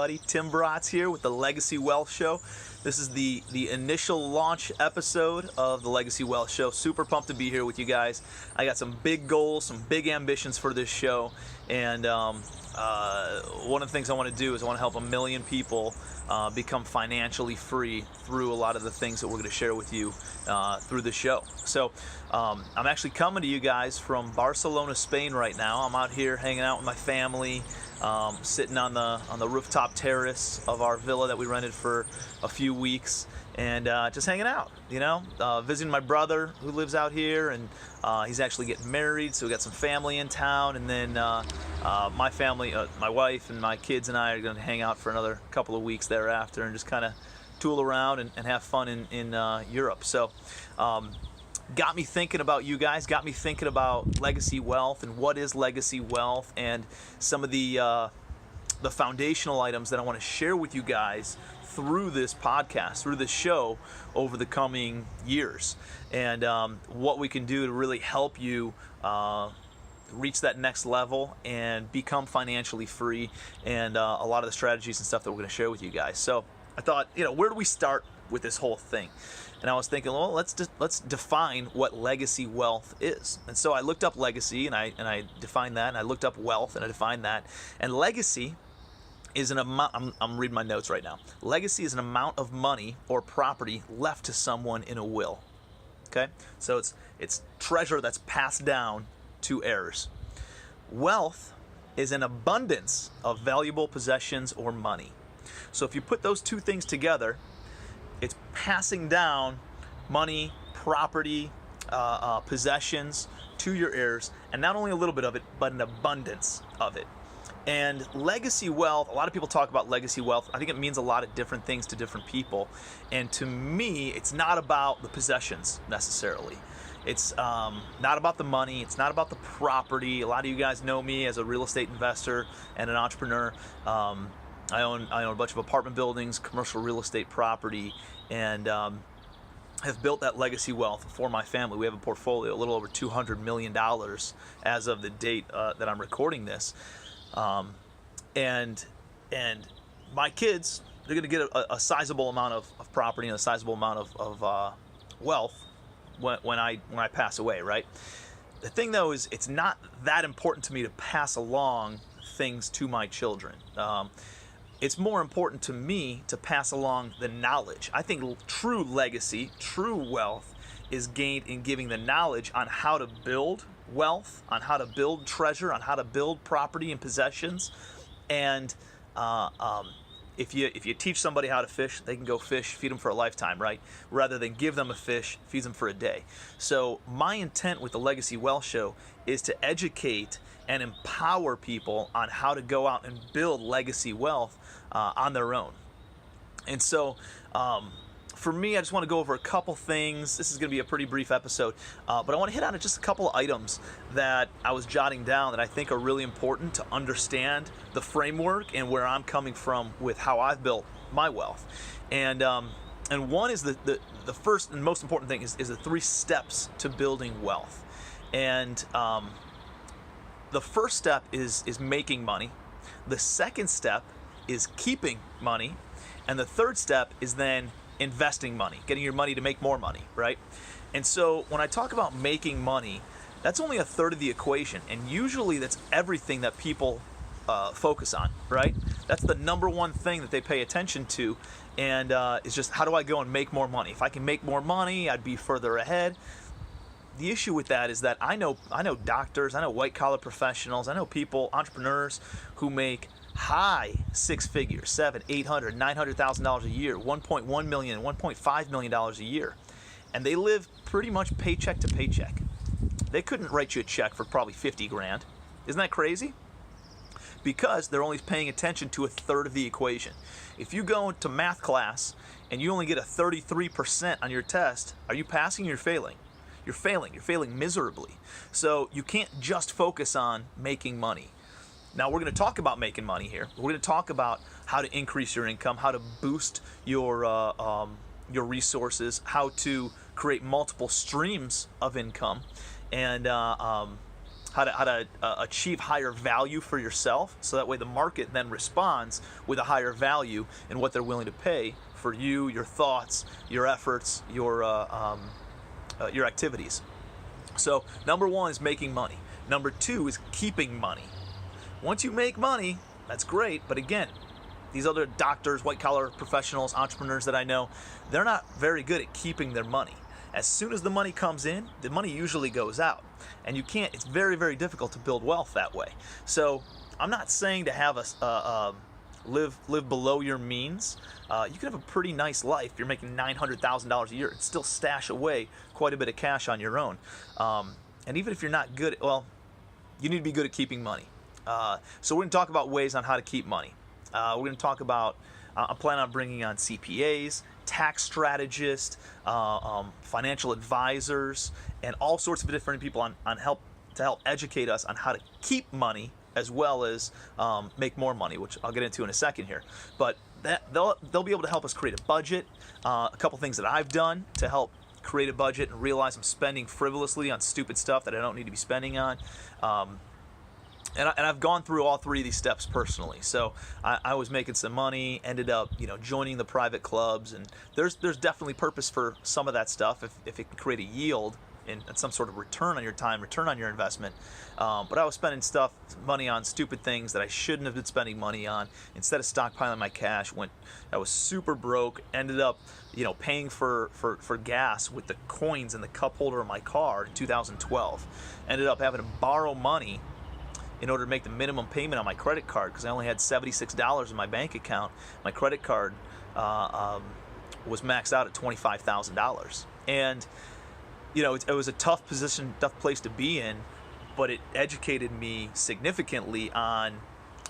everybody. Tim Bratz here with the Legacy Wealth Show. This is the initial launch episode of the Legacy Wealth Show. Super pumped to be here with you guys. I got some big goals, some big ambitions for this show, and one of the things I want to do is I want to help 1 million people become financially free through a lot of the things that we're going to share with you through the show. So I'm actually coming to you guys from Barcelona, Spain right now. I'm out here hanging out with my family, sitting on the rooftop terrace of our villa that we rented for a few weeks, and just hanging out, visiting my brother who lives out here, and he's actually getting married, so we got some family in town, and then my family, my wife and my kids and I are going to hang out for another couple of weeks thereafter and just kind of tool around and have fun in Europe. So got me thinking about you guys, got me thinking about legacy wealth and what is legacy wealth, and some of the foundational items that I want to share with you guys through this podcast, through this show over the coming years, and what we can do to really help you reach that next level and become financially free, and a lot of the strategies and stuff that we're going to share with you guys. So I thought, where do we start with this whole thing? And I was thinking, well, let's define what legacy wealth is. And so I looked up legacy, and I defined that, and I looked up wealth, and I defined that. And legacy is an amount. I'm reading my notes right now. Legacy is an amount of money or property left to someone in a will. Okay, so it's treasure that's passed down to heirs. Wealth is an abundance of valuable possessions or money. So if you put those two things together, it's passing down money, property, possessions to your heirs, and not only a little bit of it, but an abundance of it. And legacy wealth, a lot of people talk about legacy wealth. I think it means a lot of different things to different people. And to me, it's not about the possessions necessarily. It's not about the money. It's not about the property. A lot of you guys know me as a real estate investor and an entrepreneur. I own a bunch of apartment buildings, commercial real estate property, and have built that legacy wealth for my family. We have a portfolio a little over $200 million as of the date that I'm recording this. And my kids, they're going to get a sizable amount of property and a sizable amount of wealth when I pass away, right? The thing though is it's not that important to me to pass along things to my children. It's more important to me to pass along the knowledge. I think true legacy, true wealth is gained in giving the knowledge on how to build wealth, on how to build treasure, on how to build property and possessions. And if you teach somebody how to fish, they can go fish, feed them for a lifetime, right? Rather than give them a fish, feed them for a day. So my intent with the Legacy Wealth Show is to educate and empower people on how to go out and build legacy wealth on their own. And so for me, I just want to go over a couple things. This is going to be a pretty brief episode, but I want to hit on just a couple of items that I was jotting down that I think are really important to understand the framework and where I'm coming from with how I've built my wealth. And one is the first and most important thing is the 3 steps to building wealth. And the first step is making money. The second step is keeping money. And the third step is then investing money, getting your money to make more money, right? And so when I talk about making money, that's only a third of the equation. And usually that's everything that people focus on, right? That's the number one thing that they pay attention to. And it's just, how do I go and make more money? If I can make more money, I'd be further ahead. The issue with that is that I know doctors, I know white collar professionals, I know people, entrepreneurs who make high 6 figures, $700,000, $800,000, $900,000 a year, $1.1 million, $1.5 million a year, and they live pretty much paycheck to paycheck. They couldn't write you a check for probably 50 grand. Isn't that crazy? Because they're only paying attention to a third of the equation. If you go to math class and you only get a 33% on your test, are you passing or you're failing? You're failing. You're failing miserably. So you can't just focus on making money. Now we're going to talk about making money here. We're going to talk about how to increase your income, how to boost your resources, how to create multiple streams of income, and achieve higher value for yourself, so that way the market then responds with a higher value in what they're willing to pay for you, your thoughts, your efforts, your activities. So number one is making money. Number two is keeping money. Once you make money, that's great, but again, these other doctors, white-collar professionals, entrepreneurs that I know, they're not very good at keeping their money. As soon as the money comes in, the money usually goes out. And it's very, very difficult to build wealth that way. So I'm not saying to have live below your means. You can have a pretty nice life. You're making $900,000 a year and still stash away quite a bit of cash on your own. And even if you're not good, you need to be good at keeping money. So we're going to talk about ways on how to keep money. We're going to talk about, I'm planning on bringing on CPAs, tax strategists, financial advisors, and all sorts of different people on help educate us on how to keep money as well as make more money, which I'll get into in a second here. But they'll be able to help us create a budget. A couple things that I've done to help create a budget and realize I'm spending frivolously on stupid stuff that I don't need to be spending on. And I've gone through all three of these steps personally. So I was making some money, ended up joining the private clubs, and there's definitely purpose for some of that stuff if it can create a yield and some sort of return on your time, return on your investment. But I was spending money on stupid things that I shouldn't have been spending money on. Instead of stockpiling my cash, I was super broke, ended up paying for gas with the coins in the cup holder of my car in 2012. Ended up having to borrow money in order to make the minimum payment on my credit card because I only had $76 in my bank account. My credit card was maxed out at $25,000. And it was a tough place to be in, but it educated me significantly on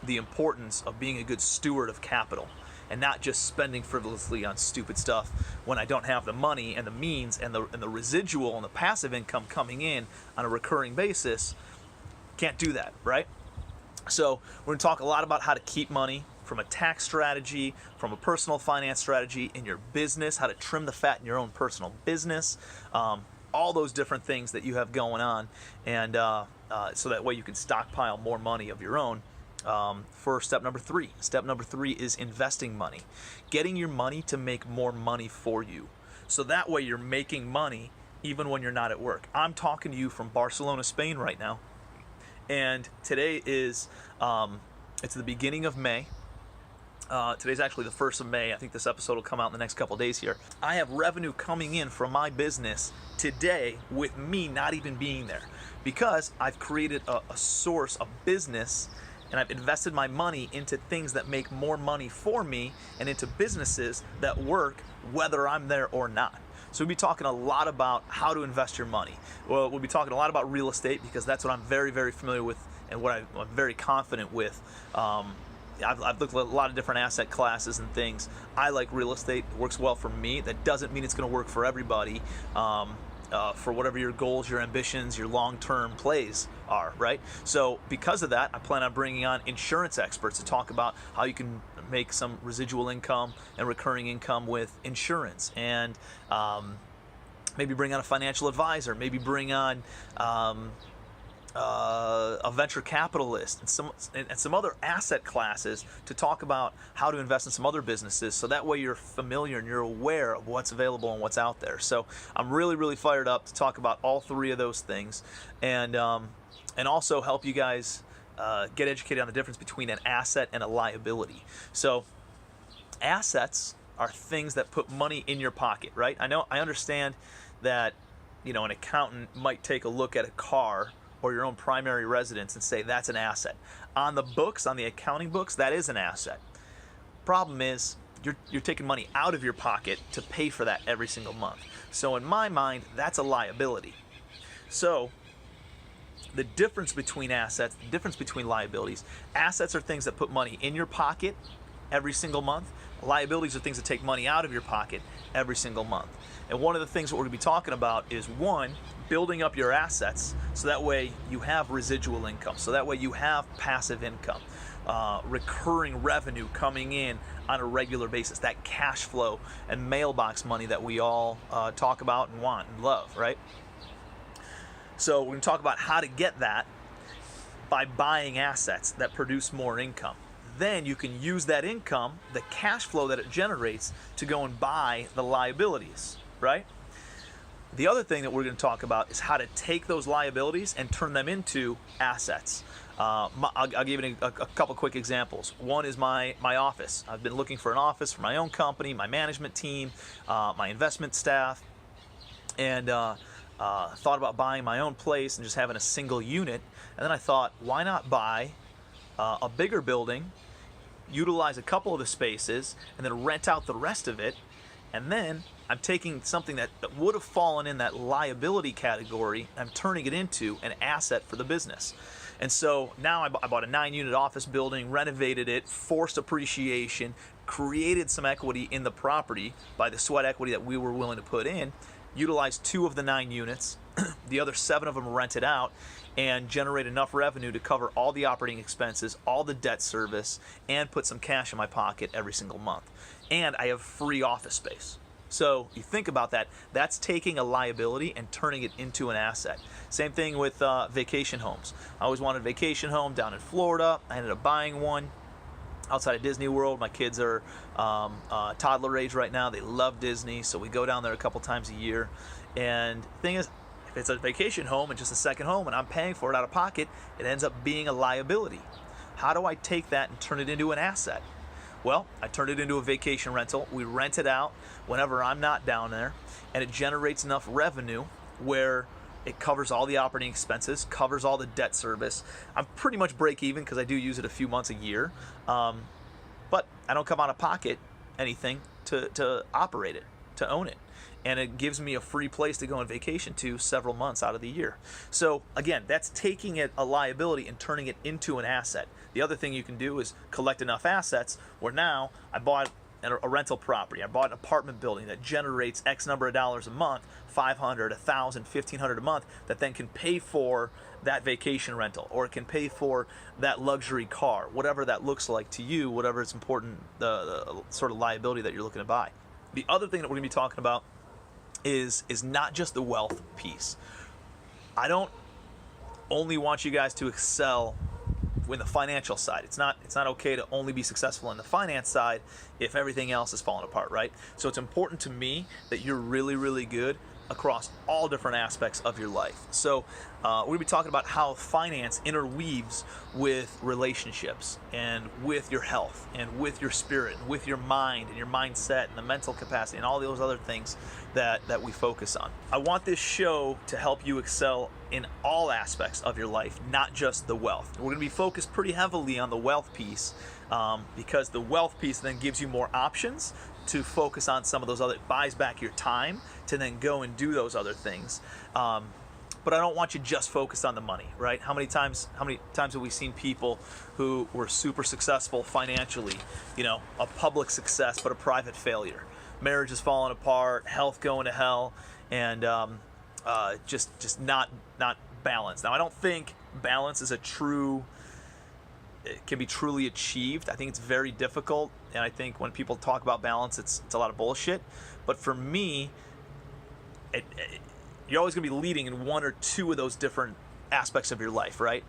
the importance of being a good steward of capital and not just spending frivolously on stupid stuff when I don't have the money and the means and the residual and the passive income coming in on a recurring basis. Can't do that, right? So we're going to talk a lot about how to keep money from a tax strategy, from a personal finance strategy in your business, how to trim the fat in your own personal business, all those different things that you have going on, and so that way you can stockpile more money of your own for step number three. Step number three is investing money, getting your money to make more money for you. So that way you're making money even when you're not at work. I'm talking to you from Barcelona, Spain right now. And today is, it's the beginning of May. Today's actually the 1st of May. I think this episode will come out in the next couple days here. I have revenue coming in from my business today with me not even being there because I've created a source of business and I've invested my money into things that make more money for me and into businesses that work whether I'm there or not. So we'll be talking a lot about how to invest your money. Well, we'll be talking a lot about real estate because that's what I'm very, very familiar with and what I'm very confident with. I've looked at a lot of different asset classes and things. I like real estate. It works well for me. That doesn't mean it's going to work for everybody. For whatever your goals, your ambitions, your long-term plays are, right? So because of that, I plan on bringing on insurance experts to talk about how you can make some residual income and recurring income with insurance, and maybe bring on a financial advisor, maybe bring on a venture capitalist and some other asset classes to talk about how to invest in some other businesses, so that way you're familiar and you're aware of what's available and what's out there. So I'm really, really fired up to talk about all three of those things, and also help you guys get educated on the difference between an asset and a liability. So assets are things that put money in your pocket, right? I understand that an accountant might take a look at a car or your own primary residence and say that's an asset. On the books, on the accounting books, that is an asset. Problem is, you're taking money out of your pocket to pay for that every single month. So in my mind, that's a liability. So the difference between assets, the difference between liabilities, assets are things that put money in your pocket every single month. Liabilities are things that take money out of your pocket every single month. And one of the things that we're going to be talking about is, one, building up your assets so that way you have residual income, so that way you have passive income, recurring revenue coming in on a regular basis, that cash flow and mailbox money that we all talk about and want and love, right? So we're going to talk about how to get that by buying assets that produce more income. Then you can use that income, the cash flow that it generates, to go and buy the liabilities, right? The other thing that we're going to talk about is how to take those liabilities and turn them into assets. I'll give you a couple quick examples. One is my office. I've been looking for an office for my own company, my management team, my investment staff, and thought about buying my own place and just having a single unit. And then I thought, why not buy a bigger building, utilize a couple of the spaces, and then rent out the rest of it. And then I'm taking something that would have fallen in that liability category, I'm turning it into an asset for the business. And so now I bought a 9-unit office building, renovated it, forced appreciation, created some equity in the property by the sweat equity that we were willing to put in, utilized 2 of the 9 units, the other 7 of them rented out, and generate enough revenue to cover all the operating expenses, all the debt service, and put some cash in my pocket every single month. And I have free office space. So you think about that, that's taking a liability and turning it into an asset. Same thing with vacation homes. I always wanted a vacation home down in Florida. I ended up buying one outside of Disney World. My kids are toddler age right now. They love Disney, so we go down there a couple times a year. And the thing is, if it's a vacation home and just a second home and I'm paying for it out of pocket, it ends up being a liability. How do I take that and turn it into an asset? Well, I turned it into a vacation rental. We rent it out whenever I'm not down there, and it generates enough revenue where it covers all the operating expenses, covers all the debt service. I'm pretty much break even because I do use it a few months a year, but I don't come out of pocket anything to operate it, to own it. And it gives me a free place to go on vacation to several months out of the year. So again, that's taking a liability and turning it into an asset. The other thing you can do is collect enough assets where now I bought a rental property. I bought an apartment building that generates X number of dollars a month, $500, $1,000, $1,500 a month, that then can pay for that vacation rental, or it can pay for that luxury car, whatever that looks like to you, whatever it's important, the sort of liability that you're looking to buy. The other thing that we're going to be talking about is not just the wealth piece. I don't only want you guys to excel in the financial side. It's not okay to only be successful in the finance side if everything else is falling apart, right? So it's important to me that you're really, really good across all different aspects of your life. So we're going to be talking about how finance interweaves with relationships and with your health and with your spirit and with your mind and your mindset and the mental capacity and all those other things that we focus on. I want this show to help you excel in all aspects of your life, not just the wealth. We're going to be focused pretty heavily on the wealth piece because the wealth piece then gives you more options to focus on some of those other, buys back your time to then go and do those other things. But I don't want you just focused on the money, right? How many times have we seen people who were super successful financially, a public success but a private failure? Marriage is falling apart, health going to hell, and just not balanced. Now, I don't think balance is it can be truly achieved. I think it's very difficult, and I think when people talk about balance, it's a lot of bullshit. But for me, you're always going to be leading in one or two of those different aspects of your life, right?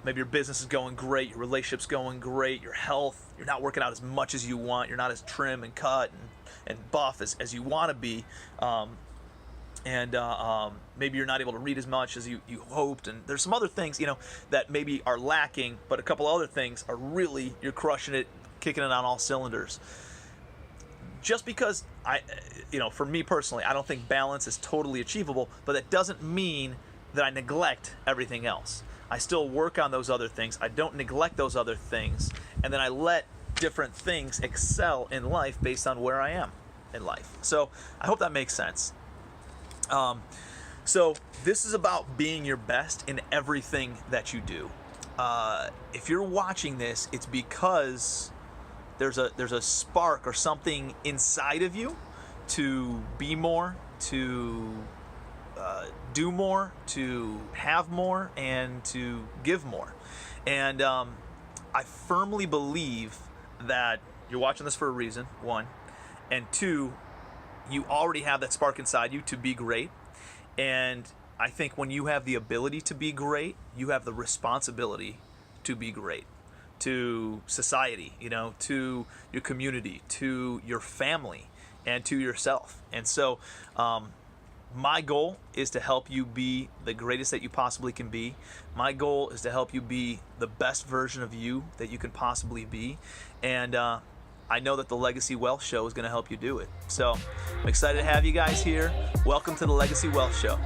Maybe your business is going great, your relationship's going great, your health, you're not working out as much as you want, you're not as trim and cut and buff as you want to be. Maybe you're not able to read as much as you hoped, and there's some other things that maybe are lacking, but a couple other things are really, you're crushing it, kicking it on all cylinders. Just because for me personally, I don't think balance is totally achievable, but that doesn't mean that I neglect everything else. I still work on those other things, I don't neglect those other things, and then I let different things excel in life based on where I am in life. So I hope that makes sense. So this is about being your best in everything that you do. If you're watching this, it's because there's a spark or something inside of you to be more, to do more, to have more, and to give more. And I firmly believe that you're watching this for a reason, one, and two, you already have that spark inside you to be great. And I think when you have the ability to be great, you have the responsibility to be great to society, to your community, to your family, and to yourself. And so my goal is to help you be the greatest that you possibly can be. My goal is to help you be the best version of you that you can possibly be. And I know that the Legacy Wealth Show is going to help you do it. So I'm excited to have you guys here. Welcome to the Legacy Wealth Show.